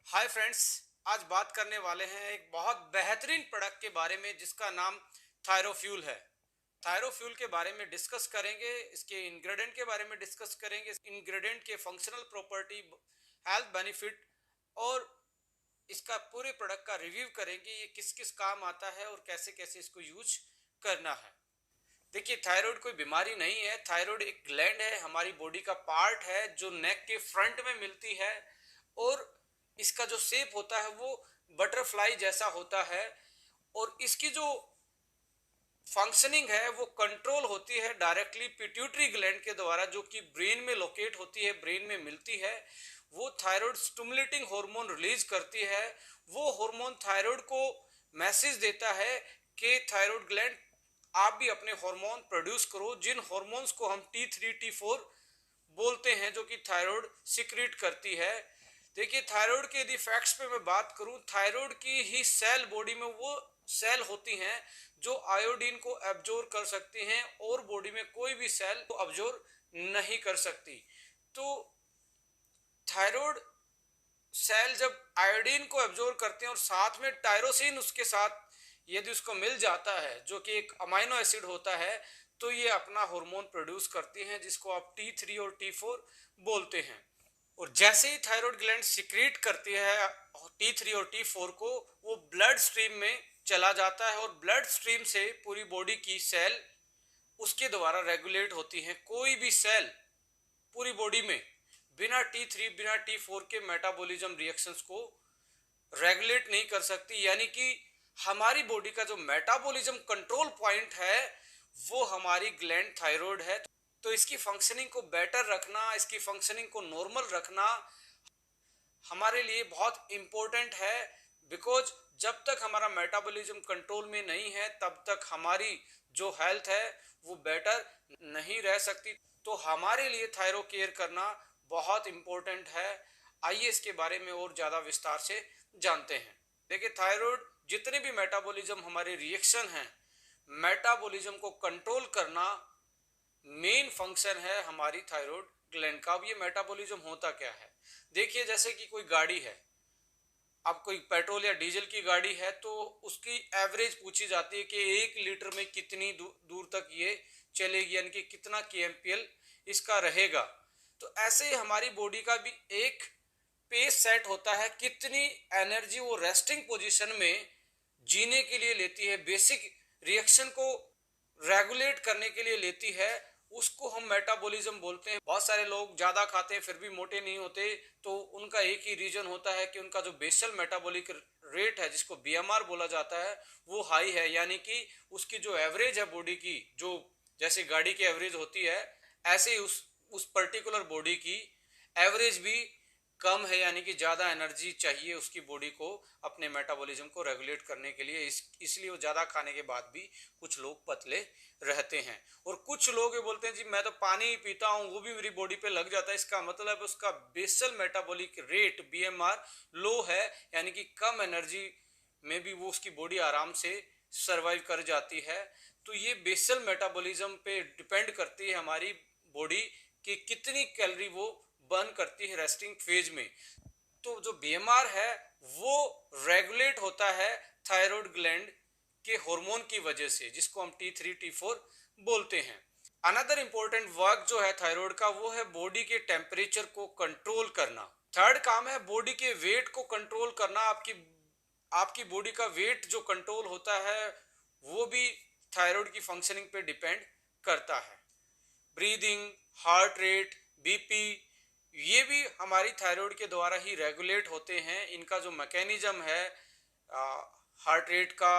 Hi friends. आज बात करने वाले हैं एक बहुत बेहतरीन प्रोडक्ट के बारे में जिसका नाम थायरोफ्यूल है। थायरोफ्यूल के बारे में डिस्कस करेंगे, इसके इंग्रेडिएंट के बारे में डिस्कस करेंगे, इंग्रेडिएंट के फंक्शनल प्रॉपर्टी, हेल्थ बेनिफिट और इसका पूरे प्रोडक्ट का रिव्यू करेंगे। ये किस किस काम आता है और कैसे कैसे इसको यूज करना है। देखिए, थायराइड कोई बीमारी नहीं है। थायराइड एक ग्लैंड है, हमारी बॉडी का पार्ट है जो नेक के फ्रंट में मिलती है और इसका जो शेप होता है वो बटरफ्लाई जैसा होता है और इसकी जो फंक्शनिंग है वो कंट्रोल होती है डायरेक्टली पिट्यूटरी ग्लैंड के द्वारा, जो कि ब्रेन में लोकेट होती है, ब्रेन में मिलती है। वो थायराइड स्टिमुलेटिंग हार्मोन रिलीज करती है। वो हार्मोन थायराइड को मैसेज देता है कि थायराइड ग्लैंड आप भी अपने हार्मोन प्रोड्यूस करो, जिन हार्मोन्स को हम T3 T4 बोलते हैं, जो कि थायराइड सिक्रीट करती है। देखिए, थायराइड के यदि फैक्ट्स पे मैं बात करूं, थायराइड की ही सेल बॉडी में वो सेल होती हैं जो आयोडीन को एब्जॉर्ब कर सकती हैं और बॉडी में कोई भी सेल को एब्जॉर्ब नहीं कर सकती। तो थायराइड सेल जब आयोडीन को एब्जॉर्ब करते हैं और साथ में टायरोसिन उसके साथ यदि उसको मिल जाता है, जो कि एक अमाइनो एसिड होता है, तो ये अपना हार्मोन प्रोड्यूस करती हैं जिसको आप T3 और T4 बोलते हैं। और जैसे ही थायराइड ग्लैंड सिक्रीट करती है T3 और T4 को, वो ब्लड स्ट्रीम में चला जाता है और ब्लड स्ट्रीम से पूरी बॉडी की सेल उसके द्वारा रेगुलेट होती हैं। कोई भी सेल पूरी बॉडी में बिना T3 बिना T4 के मेटाबॉलिज्म रिएक्शंस को रेगुलेट नहीं कर सकती। यानी कि हमारी बॉडी का जो मेटाबॉलिज्म कंट्रोल पॉइंट है वो हमारी ग्लैंड थायराइड है। तो इसकी फंक्शनिंग को बेटर रखना, इसकी फंक्शनिंग को नॉर्मल रखना हमारे लिए बहुत इंपॉर्टेंट है। बिकॉज जब तक हमारा मेटाबॉलिज्म कंट्रोल में नहीं है तब तक हमारी जो हेल्थ है वो बेटर नहीं रह सकती। तो हमारे लिए थायरो केयर करना बहुत इंपॉर्टेंट है। आइए इसके बारे में और ज़्यादा विस्तार से जानते हैं। देखिए, थायराइड जितने भी मेटाबॉलिज्म हमारे रिएक्शन हैं, मेटाबॉलिज्म को कंट्रोल करना मेन फंक्शन है हमारी थायराइड ग्लैंड का। अब ये मेटाबॉलिज्म होता क्या है? देखिए, जैसे कि कोई गाड़ी है, अब कोई पेट्रोल या डीजल की गाड़ी है तो उसकी एवरेज पूछी जाती है कि 1 लीटर में कितनी दूर तक ये चलेगी, यानी कि कितना kmpl इसका रहेगा। तो ऐसे ही हमारी बॉडी का भी एक पेस सेट होता है, कितनी एनर्जी वो रेस्टिंग पोजीशन में जीने के लिए लेती है, बेसिक रिएक्शन को रेगुलेट करने के लिए लेती है, उसको हम मेटाबॉलिज्म बोलते हैं। बहुत सारे लोग ज्यादा खाते हैं फिर भी मोटे नहीं होते, तो उनका एक ही रीजन होता है कि उनका जो बेसल मेटाबॉलिक रेट है, जिसको बीएमआर बोला जाता है, वो हाई है। यानी कि उसकी जो एवरेज है बॉडी की, जो जैसे गाड़ी की एवरेज होती है, ऐसे ही उस पर्टिकुलर बॉडी की एवरेज भी कम है। यानी कि ज्यादा एनर्जी चाहिए उसकी बॉडी को अपने मेटाबॉलिज्म को रेगुलेट करने के लिए। इसलिए वो ज्यादा खाने के बाद भी कुछ लोग पतले रहते हैं। और कुछ लोग ये बोलते हैं जी मैं तो पानी ही पीता हूँ, वो भी मेरी बॉडी पे लग जाता है। इसका मतलब उसका बेसल मेटाबॉलिक रेट बीएमआर लो है, यानी कि कम एनर्जी में भी वो उसकी बॉडी आराम से सरवाइव कर जाती है। तो ये बेसल मेटाबॉलिज्म पे डिपेंड करती है हमारी बॉडी कि कितनी कैलोरी वो बर्न करती है रेस्टिंग फेज में। तो जो बीएमआर है वो रेगुलेट होता है थायराइड ग्लैंड के हार्मोन की वजह से, जिसको हम T3 T4 बोलते हैं। अनदर इंपॉर्टेंट वर्क जो है थायराइड का, वो है बॉडी के टेम्परेचर को कंट्रोल करना। थर्ड काम है बॉडी के वेट को कंट्रोल करना। आपकी बॉडी का वेट जो कंट्रोल होता है वो भी थायराइड की फंक्शनिंग पे डिपेंड करता है। ब्रीदिंग, हार्ट रेट, बीपी, ये भी हमारी थायराइड के द्वारा ही रेगुलेट होते हैं। इनका जो मैकेनिज्म है हार्ट रेट का,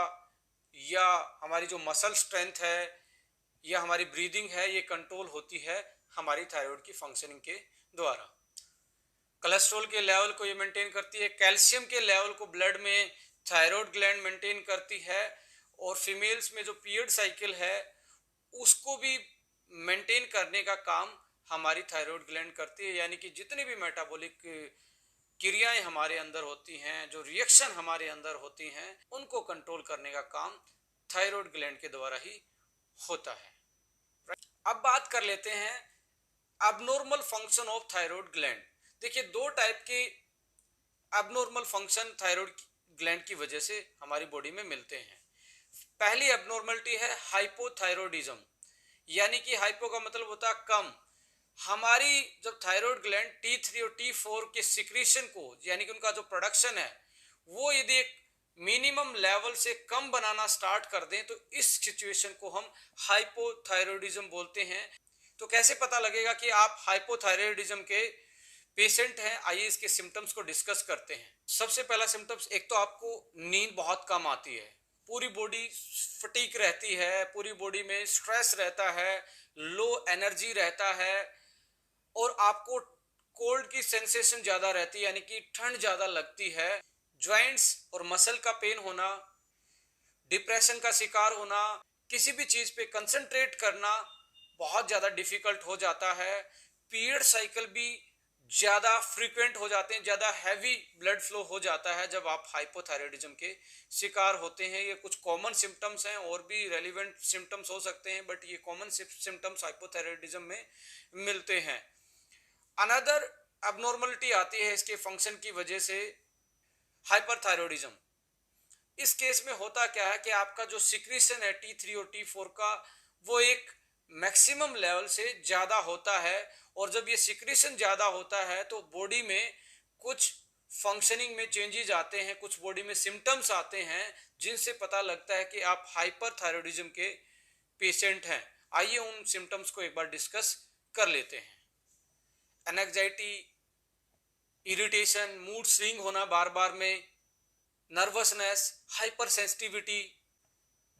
या हमारी जो मसल स्ट्रेंथ है, या हमारी ब्रीदिंग है, ये कंट्रोल होती है हमारी थायराइड की फंक्शनिंग के द्वारा। कोलेस्ट्रॉल के लेवल को ये मेंटेन करती है। कैल्शियम के लेवल को ब्लड में थायराइड ग्लैंड मेंटेन करती है। और फीमेल्स में जो पीरियड साइकिल है उसको भी मेंटेन करने का काम हमारी थायराइड ग्लैंड करती है। यानी कि जितनी भी मेटाबॉलिक क्रियाएं हमारे अंदर होती हैं, जो रिएक्शन हमारे अंदर होती हैं, उनको कंट्रोल करने का काम थायराइड ग्लैंड के द्वारा ही होता है। अब बात कर लेते हैं abnormal function of thyroid gland. देखिए, दो टाइप के एबनॉर्मल फंक्शन थायराइड ग्लैंड की वजह से हमारी बॉडी में मिलते हैं। पहली एबनॉर्मलिटी है हाइपोथायरॉयडिज्म, यानी कि हाइपो का मतलब होता है कम। हमारी जब थायराइड ग्लैंड T3 और T4 के सिक्रीशन को, यानी कि उनका जो प्रोडक्शन है, वो यदि एक मिनिमम लेवल से कम बनाना स्टार्ट कर दें तो इस सिचुएशन को हम हाइपोथायरॉयडिज्म बोलते हैं। तो कैसे पता लगेगा कि आप हाइपोथायरॉयडिज्म के पेशेंट हैं? आइए इसके सिम्टम्स को डिस्कस करते हैं। सबसे पहला सिम्टम्स, एक तो आपको नींद बहुत कम आती है, पूरी बॉडी फटीक रहती है, पूरी बॉडी में स्ट्रेस रहता है, लो एनर्जी रहता है, और आपको कोल्ड की सेंसेशन ज्यादा रहती है, यानी कि ठंड ज्यादा लगती है। ज्वाइंट्स और मसल का पेन होना, डिप्रेशन का शिकार होना, किसी भी चीज पे कंसंट्रेट करना बहुत ज्यादा डिफिकल्ट हो जाता है। पीरियड साइकिल भी ज्यादा फ्रीक्वेंट हो जाते हैं, ज्यादा हैवी ब्लड फ्लो हो जाता है जब आप हाइपोथायरॉयडिज्म के शिकार होते हैं। ये कुछ कॉमन सिम्टम्स हैं, और भी रेलिवेंट सिम्टम्स हो सकते हैं, बट ये कॉमन सिम्टम्स हाइपोथायरॉयडिज्म में मिलते हैं। अनदर अबनॉर्मलिटी आती है इसके फंक्शन की वजह से, हाइपरथायरॉयडिज्म। इस केस में होता क्या है कि आपका जो सिक्रीशन है T3 और T4 का, वो एक मैक्सिमम लेवल से ज्यादा होता है, और जब ये सिक्रीशन ज्यादा होता है तो बॉडी में कुछ फंक्शनिंग में चेंजेस आते हैं, कुछ बॉडी में सिम्टम्स आते हैं जिनसे पता लगता है कि आप हाइपरथायरॉयडिज्म के पेशेंट हैं। आइए उन सिम्टम्स को एक बार डिस्कस कर लेते हैं। एंजाइटी, इरिटेशन, मूड स्विंग होना बार बार में, नर्वसनेस, हाइपर सेंसिटिविटी,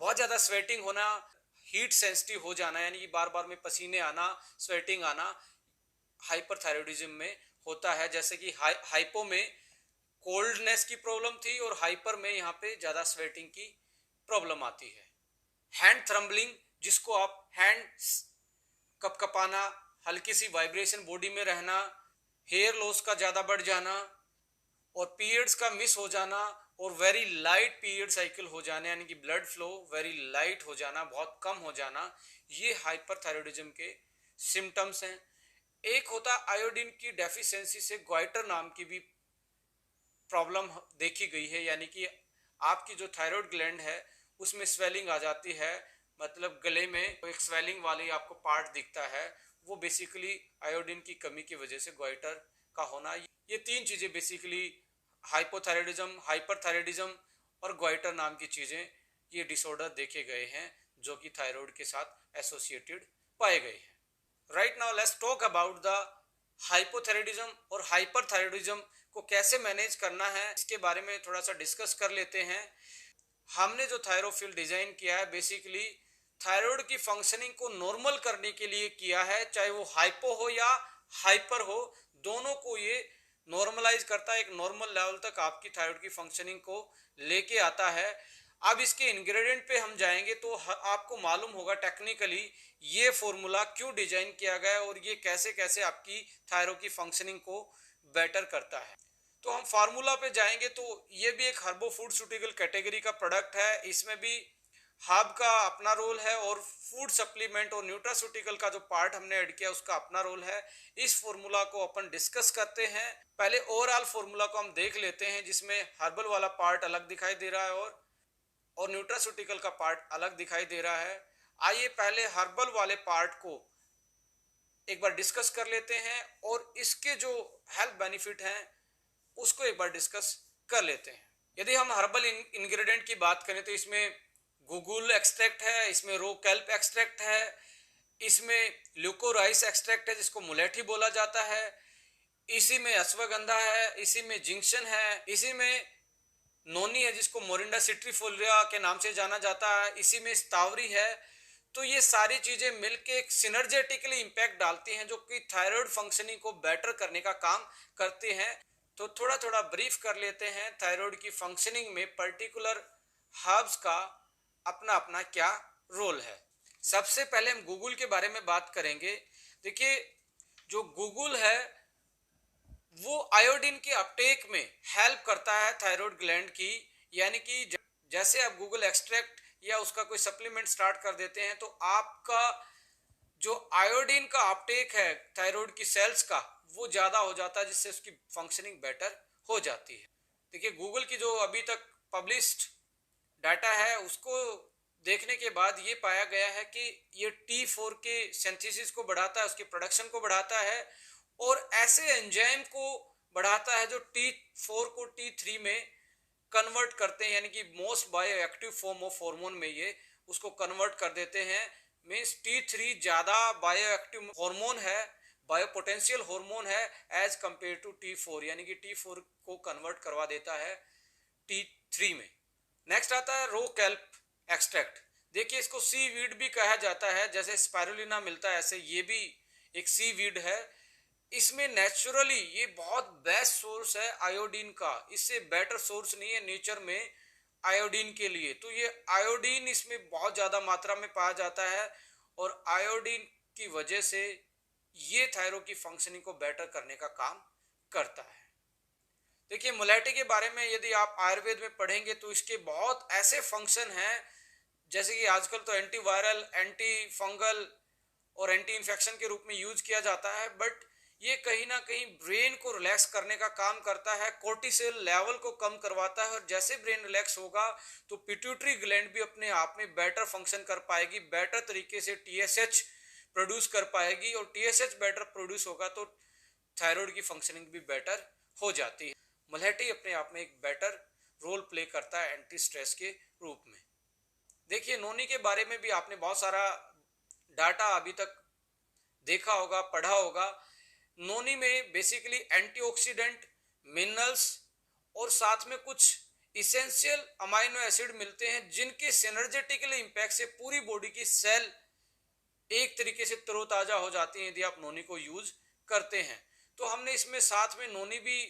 बहुत ज़्यादा स्वेटिंग होना, हीट सेंसिटिव हो जाना, यानी कि बार बार में पसीने आना, स्वेटिंग आना, हाइपरथायरॉयडिज्म में होता है। जैसे कि हाइपो में कोल्डनेस की प्रॉब्लम थी, और हाइपर में यहाँ पे ज़्यादा स्वेटिंग की प्रॉब्लम आती है। हैंड थ्रम्बलिंग, जिसको आप हैंड कपकपाना, हल्की सी वाइब्रेशन बॉडी में रहना, हेयर लॉस का ज़्यादा बढ़ जाना, और पीरियड्स का मिस हो जाना, और वेरी लाइट पीरियड साइकिल हो जाना, यानी कि ब्लड फ्लो वेरी लाइट हो जाना, बहुत कम हो जाना, ये हाइपरथायरॉयडिज्म के सिम्टम्स हैं। एक होता आयोडीन की डेफिशिएंसी से ग्वाइटर नाम की भी प्रॉब्लम देखी गई है, यानी कि आपकी जो थायराइड ग्लैंड है उसमें स्वेलिंग आ जाती है, मतलब गले में एक स्वेलिंग वाली आपको पार्ट दिखता है, वो बेसिकली आयोडीन की कमी की वजह से ग्वाइटर का होना। ये तीन चीजें बेसिकली हाइपोथायरॉयडिज्म, हाइपरथायरॉयडिज्म और ग्वाइटर नाम की चीजें, ये डिसऑर्डर देखे गए हैं जो कि थायराइड के साथ एसोसिएटेड पाए गए हैं। Right now let's talk about the hypothyroidism और हाइपरथायरॉयडिज्म को कैसे मैनेज करना है, इसके बारे में थोड़ा सा डिस्कस कर लेते हैं। हमने जो थायरोफिल डिजाइन किया है बेसिकली थायराइड की फंक्शनिंग को नॉर्मल करने के लिए किया है, चाहे वो हाइपो हो या हाइपर हो, दोनों को ये नॉर्मलाइज करता है, एक नॉर्मल लेवल तक आपकी थायराइड की फंक्शनिंग को लेके आता है। अब इसके इंग्रेडिएंट पे हम जाएंगे तो आपको मालूम होगा टेक्निकली ये फॉर्मूला क्यों डिजाइन किया गया है, और ये कैसे कैसे आपकी थायराइड की फंक्शनिंग को बेटर करता है। तो हम फार्मूला पे जाएंगे तो ये भी एक हर्बो फूडस्यूटिकल कैटेगरी का प्रोडक्ट है। इसमें भी हर्ब का अपना रोल है, और फूड सप्लीमेंट और न्यूट्रास्यूटिकल का जो पार्ट हमने ऐड किया उसका अपना रोल है। इस फॉर्मूला को अपन डिस्कस करते हैं। पहले ओवरऑल फॉर्मूला को हम देख लेते हैं, जिसमें हर्बल वाला पार्ट अलग दिखाई दे रहा है और न्यूट्रास्यूटिकल का पार्ट अलग दिखाई दे रहा है। आइए पहले हर्बल वाले पार्ट को एक बार डिस्कस कर लेते हैं, और इसके जो हेल्थ बेनिफिट हैं उसको एक बार डिस्कस कर लेते हैं। यदि हम हर्बल इंग्रेडिएंट की बात करें तो इसमें गुगुल एक्सट्रैक्ट है, इसमें रो कैल्प एक्सट्रैक्ट है, इसमें ल्यूकोराइस एक्सट्रैक्ट है जिसको मुलेठी बोला जाता है, इसी में अश्वगंधा है, इसी में जिंक्शन है, इसी में नोनी है जिसको मोरिंडा सिट्रीफोलिया के नाम से जाना जाता है, इसी में स्टावरी है। तो ये सारी चीजें मिलके एक सिनर्जेटिकली इंपैक्ट डालती हैं जो कि थायराइड फंक्शनिंग को बेटर करने का काम करते हैं। तो थोड़ा थोड़ा ब्रीफ कर लेते हैं थायराइड की फंक्शनिंग में पर्टिकुलर हर्ब्स का अपना अपना क्या रोल है। सबसे पहले हम गूगल के बारे में बात करेंगे। देखिए जो गूगल है वो आयोडीन के अपटेक में हेल्प करता है थायराइड ग्लैंड की, यानी कि जैसे आप गूगल एक्सट्रैक्ट या उसका कोई सप्लीमेंट स्टार्ट कर देते हैं तो आपका जो आयोडीन का अपटेक है थायराइड की सेल्स का वो ज्यादा हो जाता है, जिससे उसकी फंक्शनिंग बेटर हो जाती है। देखिए गूगल की जो अभी तक पब्लिश्ड डाटा है उसको देखने के बाद ये पाया गया है कि ये T4 के सिंथेसिस को बढ़ाता है, उसके प्रोडक्शन को बढ़ाता है और ऐसे एंजाइम को बढ़ाता है जो T4 को T3 में कन्वर्ट करते हैं, यानी कि most bio active form of hormone में ये उसको कन्वर्ट कर देते हैं। मीन्स T3 ज्यादा बायो एक्टिव हार्मोन है, बायो पोटेंशियल हार्मोन है एज कंपेयर टू T4, यानी कि T4 को कन्वर्ट करवा देता है T3 में। नेक्स्ट आता है रो कैल्प एक्सट्रैक्ट। देखिए इसको सी वीड भी कहा जाता है, जैसे स्पाइरुलिना मिलता है ऐसे ये भी एक सी वीड है। इसमें नेचुरली ये बहुत बेस्ट सोर्स है आयोडीन का, इससे बेटर सोर्स नहीं है नेचर में आयोडीन के लिए। तो ये आयोडीन इसमें बहुत ज्यादा मात्रा में पाया जाता है और आयोडीन की वजह से ये थायराइड की फंक्शनिंग को बेटर करने का काम करता है। देखिए मुलेटी के बारे में यदि आप आयुर्वेद में पढ़ेंगे तो इसके बहुत ऐसे फंक्शन हैं, जैसे कि आजकल तो एंटीवायरल, एंटी फंगल और एंटी इन्फेक्शन के रूप में यूज किया जाता है, बट ये कहीं ना कहीं ब्रेन को रिलैक्स करने का काम करता है, कोर्टिसोल लेवल को कम करवाता है और जैसे ब्रेन रिलैक्स होगा तो पिट्यूटरी ग्लैंड भी अपने आप में बेटर फंक्शन कर पाएगी, बेटर तरीके से टीएसएच प्रोड्यूस कर पाएगी और टीएसएच बेटर प्रोड्यूस होगा तो थायराइड की फंक्शनिंग भी बेटर हो जाती है। मुलेटी अपने आप में एक बेटर रोल प्ले करता है एंटी स्ट्रेस के रूप में। देखिए नोनी के बारे में भी आपने बहुत सारा डाटा अभी तक देखा होगा, पढ़ा होगा। नोनी में बेसिकली एंटीऑक्सीडेंट, मिनरल्स और साथ में कुछ इसेंशियल अमाइनो एसिड मिलते हैं जिनके सिनर्जेटिकली इंपैक्ट से पूरी बॉडी की सेल एक तरीके से तरोताजा हो जाती है यदि आप नोनी को यूज करते हैं। तो हमने इसमें साथ में नोनी भी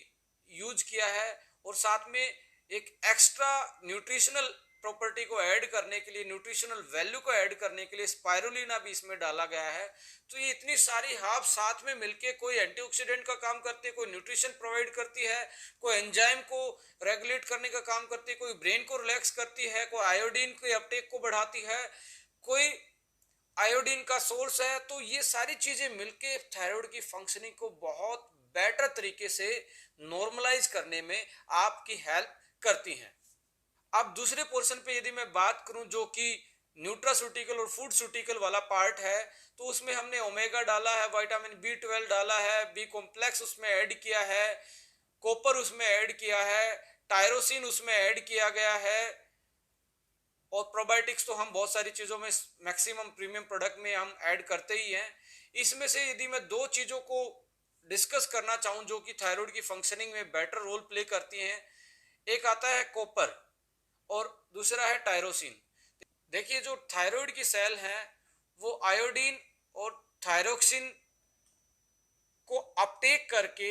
यूज किया है और साथ में एक एक्स्ट्रा न्यूट्रिशनल प्रॉपर्टी को ऐड करने के लिए, न्यूट्रिशनल वैल्यू को ऐड करने के लिए स्पाइरुलिना भी इसमें डाला गया है। तो ये इतनी सारी हर्ब साथ में मिलके कोई एंटीऑक्सीडेंट का काम करती है, कोई न्यूट्रिशन प्रोवाइड करती है, कोई एंजाइम को रेगुलेट करने का काम करती है, कोई ब्रेन को रिलैक्स करती है, कोई आयोडीन के अपटेक को बढ़ाती है, कोई आयोडीन का सोर्स है। तो ये सारी चीजें मिलके थायराइड की फंक्शनिंग को बहुत बेटर तरीके से नॉर्मलाइज करने में आपकी हेल्प करती हैं। अब दूसरे पोर्शन पे यदि मैं बात करूं जो कि न्यूट्रास्यूटिकल और फूड सूटिकल वाला पार्ट है, तो उसमें हमने ओमेगा डाला है, विटामिन B12 डाला है, बी कॉम्प्लेक्स उसमें ऐड किया है, कॉपर उसमें ऐड किया है, टायरोसिन उसमें ऐड किया गया है और प्रोबायोटिक्स तो हम बहुत सारी चीजों में मैक्सिमम प्रीमियम प्रोडक्ट में हम ऐड करते ही हैं। इसमें से यदि मैं दो चीजों को डिस्कस करना चाहूं जो कि थायराइड की फंक्शनिंग में बेटर रोल प्ले करती हैं, एक आता है कॉपर और दूसरा है टायरोसिन। देखिए जो थायराइड की सेल है वो आयोडीन और थायरोक्सिन को अपटेक करके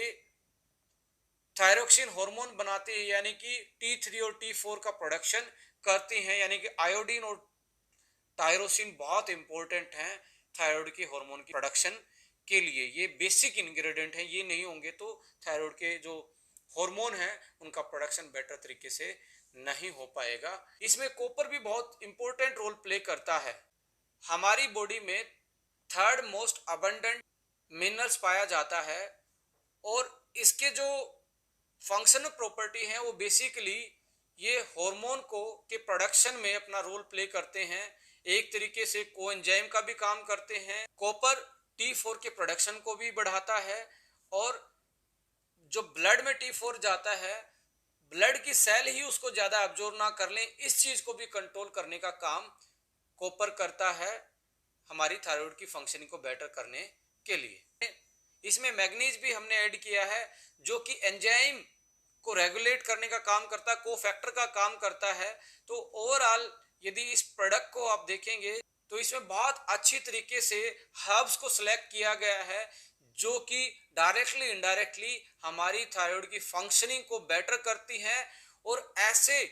थायरोक्सिन हार्मोन बनाती है, यानी कि T3 और T4 का प्रोडक्शन करती हैं। यानी कि आयोडीन और टायरोसिन बहुत इंपॉर्टेंट हैं थायराइड के हार्मोन की प्रोडक्शन के लिए। ये बेसिक इंग्रेडिएंट हैं, ये नहीं होंगे तो थायराइड के जो हार्मोन है उनका प्रोडक्शन बेटर तरीके से नहीं हो पाएगा। इसमें कॉपर भी बहुत इंपॉर्टेंट रोल प्ले करता है। हमारी बॉडी में थर्ड मोस्ट अबंडेंट मिनरल्स पाया जाता है और इसके जो फंक्शनल प्रॉपर्टी है वो बेसिकली ये हार्मोन को के प्रोडक्शन में अपना रोल प्ले करते हैं, एक तरीके से कोएंजाइम का भी काम करते हैं। कॉपर T4 के प्रोडक्शन को भी बढ़ाता है और जो ब्लड में T4 जाता है, ब्लड की सेल ही उसको ज्यादा एब्जॉर्ब ना कर लें, इस चीज को भी कंट्रोल करने का काम कॉपर करता है हमारी थायराइड की फंक्शनिंग को बेटर करने के लिए। इसमें मैग्नीज भी हमने ऐड किया है जो कि एंजाइम को रेगुलेट करने का काम करता है, कोफैक्टर का काम करता है। तो ओवरऑल यदि इस प्रोडक्ट को आप देखेंगे तो इसमें बहुत अच्छी तरीके से हर्ब्स को सिलेक्ट किया गया है जो कि डायरेक्टली इनडायरेक्टली हमारी थायराइड की फंक्शनिंग को बेटर करती हैं। और ऐसे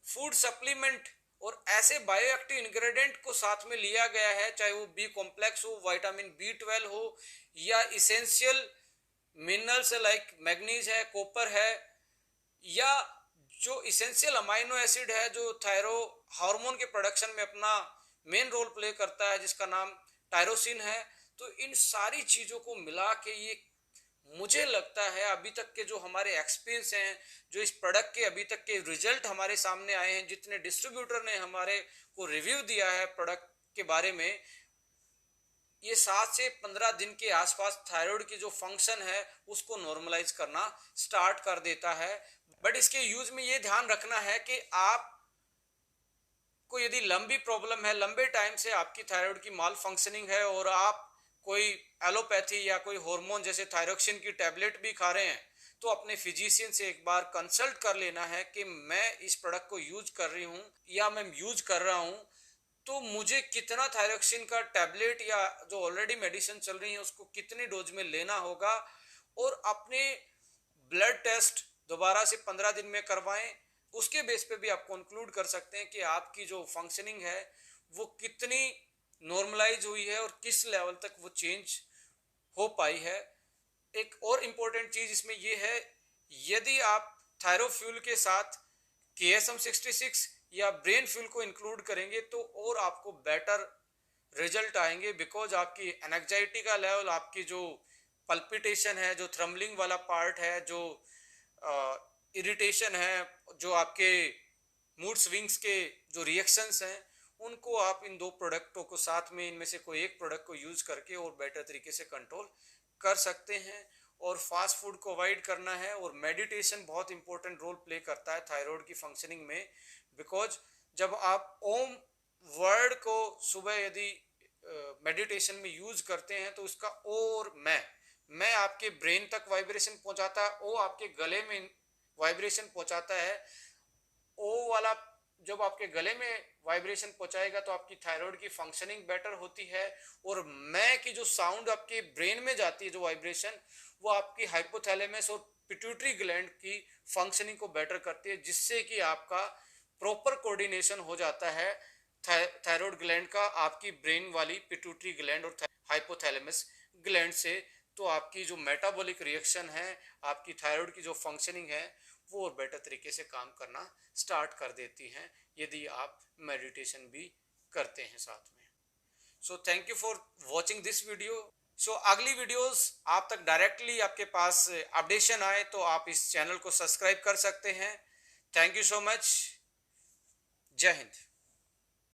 फूड सप्लीमेंट और ऐसे बायोएक्टिव इंग्रेडिएंट को साथ में लिया गया है, चाहे वो बी कॉम्प्लेक्स हो, विटामिन B12 हो या इसेंशियल मिनरल्स लाइक मैग्नीज है, कॉपर है, या जो इसेंशियल अमाइनो एसिड है जो थायरो हार्मोन के प्रोडक्शन में अपना मेन रोल प्ले करता है जिसका नाम टायरोसिन है। तो इन सारी चीजों को मिला के ये मुझे लगता है अभी तक के जो हमारे एक्सपीरियंस हैं, जो इस प्रोडक्ट के अभी तक के रिजल्ट हमारे सामने आए हैं, जितने डिस्ट्रीब्यूटर ने हमारे को रिव्यू दिया है प्रोडक्ट के बारे में, ये 7 से 15 दिन के आसपास थायराइड की जो फंक्शन है उसको नॉर्मलाइज करना स्टार्ट कर देता है। बट इसके यूज में ये ध्यान रखना है कि आप को यदि लंबी प्रॉब्लम है, लंबे टाइम से आपकी थायराइड की माल फंक्शनिंग है और आप कोई एलोपैथी या कोई हार्मोन जैसे थायरोक्सिन की टैबलेट भी खा रहे हैं, तो अपने फिजिशियन से एक बार कंसल्ट कर लेना है कि मैं इस प्रोडक्ट को यूज कर रही हूँ या मैं यूज कर रहा हूँ, तो मुझे कितना थायरोक्सिन का टैबलेट या जो ऑलरेडी मेडिसिन चल रही है उसको कितनी डोज में लेना होगा, और अपने ब्लड टेस्ट दोबारा से 15 दिन में करवाएं। उसके बेस पे भी आप कंक्लूड कर सकते हैं कि आपकी जो फंक्शनिंग है वो कितनी नॉर्मलाइज हुई है और किस लेवल तक वो चेंज हो पाई है। एक और इम्पोर्टेंट चीज इसमें ये है, यदि आप थायरोफ्यूल के साथ KSM-66 या ब्रेन फ्यूल को इंक्लूड करेंगे तो और आपको बेटर रिजल्ट आएंगे, बिकॉज आपकी एनजाइटी का लेवल, आपकी जो पल्पिटेशन है, जो थ्रम्बलिंग वाला पार्ट है, जो इरिटेशन है, जो आपके मूड स्विंग्स के जो रिएक्शंस हैं, उनको आप इन दो प्रोडक्टों को साथ में इनमें से कोई एक प्रोडक्ट को यूज करके और बेटर तरीके से कंट्रोल कर सकते हैं। और फास्ट फूड को अवॉइड करना है, और मेडिटेशन बहुत इंपॉर्टेंट रोल प्ले करता है थायराइड की फंक्शनिंग में, बिकॉज जब आप ओम वर्ड को सुबह यदि मेडिटेशन में यूज करते हैं तो उसका ओ और मैं आपके ब्रेन तक वाइब्रेशन पहुंचाता है, ओ आपके गले में वाइब्रेशन पहुंचाता है। ओ वाला जब आपके गले में वाइब्रेशन पहुंचाएगा तो आपकी थायराइड की फंक्शनिंग बेटर होती है, और मैं की जो साउंड आपके ब्रेन में जाती है, जो वाइब्रेशन, वो आपकी हाइपोथैलेमस और पिट्यूटरी ग्लैंड की फंक्शनिंग को बेटर करती है, जिससे कि आपका प्रॉपर कोऑर्डिनेशन हो जाता है थायराइड ग्लैंड का आपकी ब्रेन वाली पिट्यूटरी ग्लैंड और हाइपोथैलेमस ग्लैंड से। तो आपकी जो मेटाबॉलिक रिएक्शन है, आपकी थायराइड की जो फंक्शनिंग है, वो और बेटर तरीके से काम करना स्टार्ट कर देती हैं यदि आप मेडिटेशन भी करते हैं साथ में। So thank you for watching this video. So अगली वीडियोस आप तक डायरेक्टली आपके पास अपडेशन आए तो आप इस चैनल को सब्सक्राइब कर सकते हैं। Thank you so much. जय हिंद।